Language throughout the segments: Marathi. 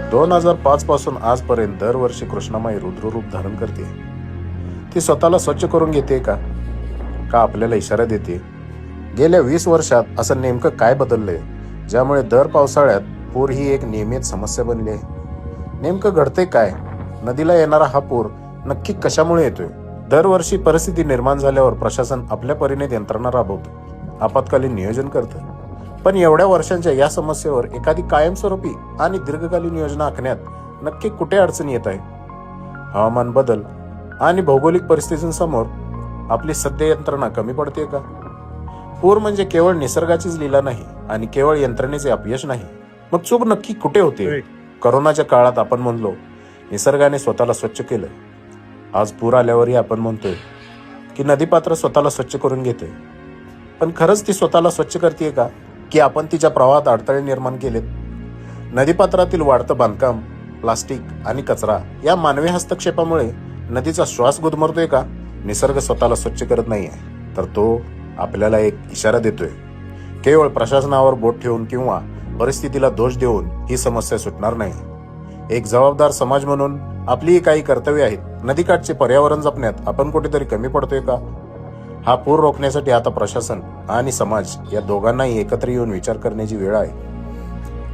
2005 पासून आजपर्यंत दरवर्षी कृष्णामाई रुद्ररूप धारण करते. ती स्वतःला स्वच्छ करून घेते का आपल्याला इशारा देते? गेल्या 20 वर्षात असं नेमकं काय बदललंय ज्यामुळे दर पावसाळ्यात पूर ही एक नियमित समस्या बनली आहे? नेमकं घडतंय काय? नदीला येणारा हा पूर नक्की कशामुळे येतोय? दरवर्षी परिस्थिती निर्माण झाल्यावर प्रशासन आपल्या परीने यंत्रणा राबवतं, आपत्कालीन नियोजन करतं. पण एवढ्या वर्षांच्या या समस्येवर एखादी कायमस्वरूपी आणि दीर्घकालीन योजना आखण्यात नक्की कुठे अडचण येत आहे? हवामान बदल आणि भौगोलिक परिस्थितींसमोर आपली सद्य यंत्रणा कमी पडते का? पूर म्हणजे केवळ निसर्गाचीच लीला नाही आणि केवळ यंत्रणेचे अपयश नाही. मग चूक नक्की कुठे होते? करोनाच्या काळात आपण म्हणलो निसर्गाने स्वतःला स्वच्छ केलं. आज पूर आल्यावरही आपण म्हणतोय की नदीपात्र स्वतःला स्वच्छ करून घेते. पण खरंच ती स्वतःला स्वच्छ करते का, की आपण तिच्या प्रवाहात अडथळे निर्माण केलेत? नदीपात्रातील वाढतं बांधकाम, प्लास्टिक आणि कचरा या मानवी हस्तक्षेपामुळे नदीचा श्वास गुदमरतोय का? निसर्ग स्वतःला स्वच्छ करत नाहीये, तर तो आपल्याला एक इशारा देतोय. केवळ प्रशासनावर बोट ठेवून किंवा परिस्थितीला दोष देऊन ही समस्या सुटणार नाही. एक जबाबदार समाज म्हणून आपलीही काही कर्तव्य आहेत. नदीकाठचे पर्यावरण जपण्यात आपण कुठेतरी कमी पडतोय का? हा पूर रोखण्यासाठी आता प्रशासन आणि समाज या दोघांनाही एकत्र येऊन विचार करण्याची वेळ आहे.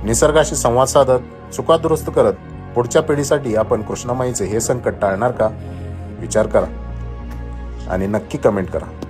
निसर्गाशी संवाद साधत, चुका दुरुस्त करत पुढच्या पिढीसाठी आपण कृष्णामाईचे हे संकट टाळणार का? विचार करा आणि नक्की कमेंट करा.